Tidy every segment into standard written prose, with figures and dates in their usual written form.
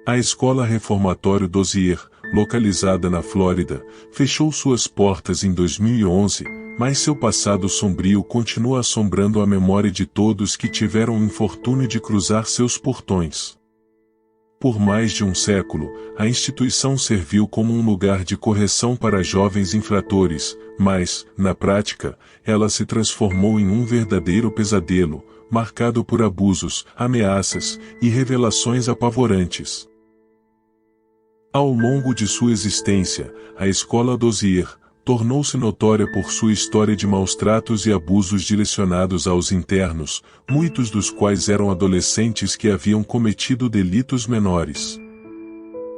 A Escola Reformatório Dozier, localizada na Flórida, fechou suas portas em 2011, mas seu passado sombrio continua assombrando a memória de todos que tiveram o infortúnio de cruzar seus portões. Por mais de um século, a instituição serviu como um lugar de correção para jovens infratores, mas, na prática, ela se transformou em um verdadeiro pesadelo, marcado por abusos, ameaças e revelações apavorantes. Ao longo de sua existência, a Escola Dozier tornou-se notória por sua história de maus-tratos e abusos direcionados aos internos, muitos dos quais eram adolescentes que haviam cometido delitos menores.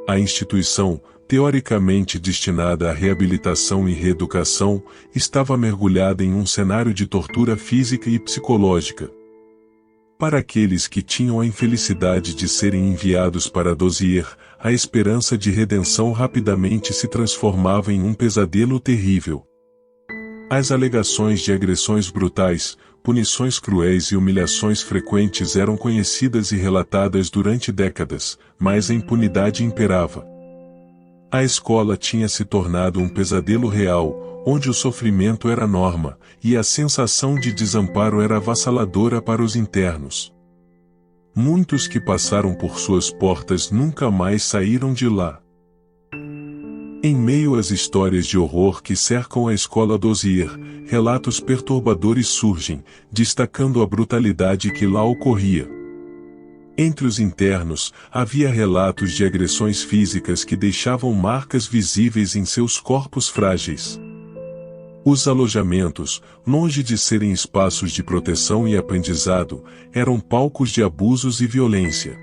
A instituição, teoricamente destinada à reabilitação e reeducação, estava mergulhada em um cenário de tortura física e psicológica. Para aqueles que tinham a infelicidade de serem enviados para Dozier, a esperança de redenção rapidamente se transformava em um pesadelo terrível. As alegações de agressões brutais, punições cruéis e humilhações frequentes eram conhecidas e relatadas durante décadas, mas a impunidade imperava. A escola tinha se tornado um pesadelo real, onde o sofrimento era norma, e a sensação de desamparo era avassaladora para os internos. Muitos que passaram por suas portas nunca mais saíram de lá. Em meio às histórias de horror que cercam a Escola Dozier, relatos perturbadores surgem, destacando a brutalidade que lá ocorria. Entre os internos, havia relatos de agressões físicas que deixavam marcas visíveis em seus corpos frágeis. Os alojamentos, longe de serem espaços de proteção e aprendizado, eram palcos de abusos e violência.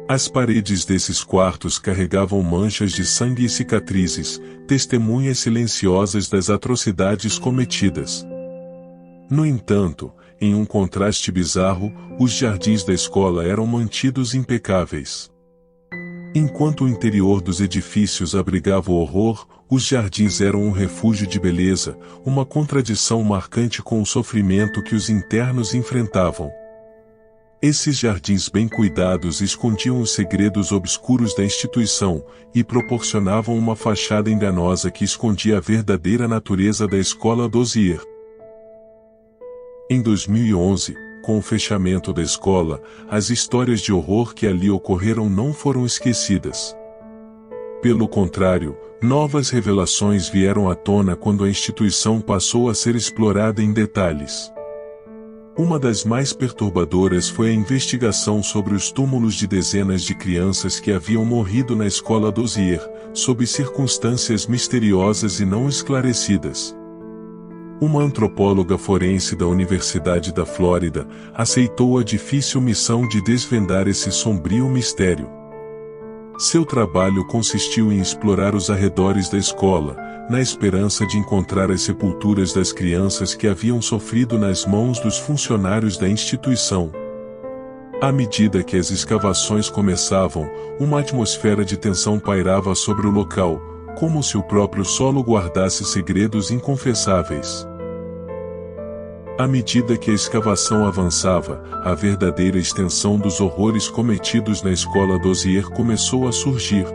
As paredes desses quartos carregavam manchas de sangue e cicatrizes, testemunhas silenciosas das atrocidades cometidas. No entanto, em um contraste bizarro, os jardins da escola eram mantidos impecáveis. Enquanto o interior dos edifícios abrigava o horror, os jardins eram um refúgio de beleza, uma contradição marcante com o sofrimento que os internos enfrentavam. Esses jardins bem cuidados escondiam os segredos obscuros da instituição, e proporcionavam uma fachada enganosa que escondia a verdadeira natureza da Escola Dozier. Em 2011, com o fechamento da escola, as histórias de horror que ali ocorreram não foram esquecidas. Pelo contrário, novas revelações vieram à tona quando a instituição passou a ser explorada em detalhes. Uma das mais perturbadoras foi a investigação sobre os túmulos de dezenas de crianças que haviam morrido na Escola Dozier, sob circunstâncias misteriosas e não esclarecidas. Uma antropóloga forense da Universidade da Flórida aceitou a difícil missão de desvendar esse sombrio mistério. Seu trabalho consistiu em explorar os arredores da escola, na esperança de encontrar as sepulturas das crianças que haviam sofrido nas mãos dos funcionários da instituição. À medida que as escavações começavam, uma atmosfera de tensão pairava sobre o local, como se o próprio solo guardasse segredos inconfessáveis. À medida que a escavação avançava, a verdadeira extensão dos horrores cometidos na Escola Dozier começou a surgir.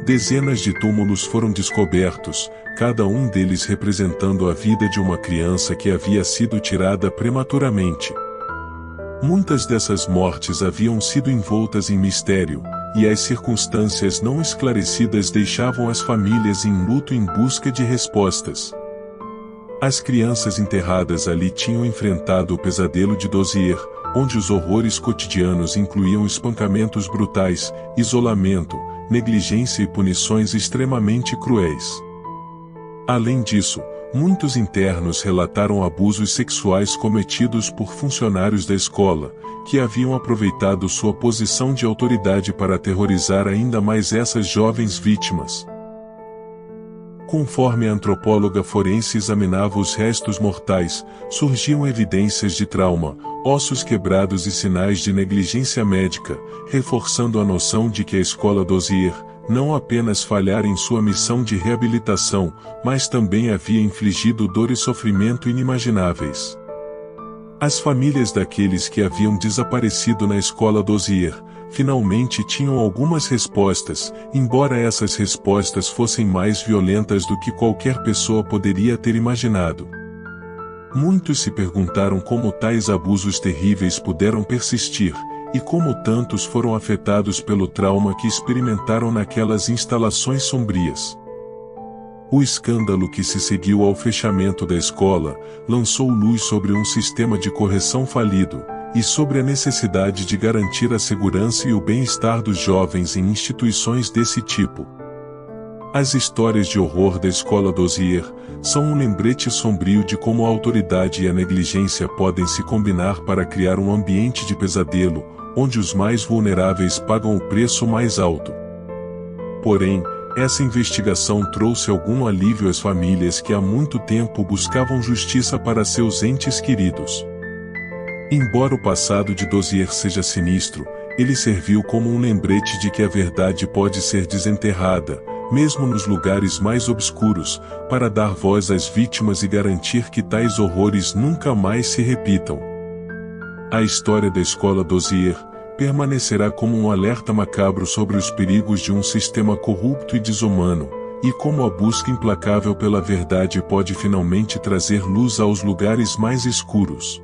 Dezenas de túmulos foram descobertos, cada um deles representando a vida de uma criança que havia sido tirada prematuramente. Muitas dessas mortes haviam sido envoltas em mistério, e as circunstâncias não esclarecidas deixavam as famílias em luto em busca de respostas. As crianças enterradas ali tinham enfrentado o pesadelo de Dozier, onde os horrores cotidianos incluíam espancamentos brutais, isolamento, negligência e punições extremamente cruéis. Além disso, muitos internos relataram abusos sexuais cometidos por funcionários da escola, que haviam aproveitado sua posição de autoridade para aterrorizar ainda mais essas jovens vítimas. Conforme a antropóloga forense examinava os restos mortais, surgiam evidências de trauma, ossos quebrados e sinais de negligência médica, reforçando a noção de que a Escola Dozier não apenas falhara em sua missão de reabilitação, mas também havia infligido dor e sofrimento inimagináveis. As famílias daqueles que haviam desaparecido na Escola Dozier finalmente tinham algumas respostas, embora essas respostas fossem mais violentas do que qualquer pessoa poderia ter imaginado. Muitos se perguntaram como tais abusos terríveis puderam persistir, e como tantos foram afetados pelo trauma que experimentaram naquelas instalações sombrias. O escândalo que se seguiu ao fechamento da escola lançou luz sobre um sistema de correção falido, e sobre a necessidade de garantir a segurança e o bem-estar dos jovens em instituições desse tipo. As histórias de horror da escola Dozier são um lembrete sombrio de como a autoridade e a negligência podem se combinar para criar um ambiente de pesadelo, onde os mais vulneráveis pagam o preço mais alto. Porém, essa investigação trouxe algum alívio às famílias que há muito tempo buscavam justiça para seus entes queridos. Embora o passado de Dozier seja sinistro, ele serviu como um lembrete de que a verdade pode ser desenterrada, mesmo nos lugares mais obscuros, para dar voz às vítimas e garantir que tais horrores nunca mais se repitam. A história da escola Dozier permanecerá como um alerta macabro sobre os perigos de um sistema corrupto e desumano, e como a busca implacável pela verdade pode finalmente trazer luz aos lugares mais escuros.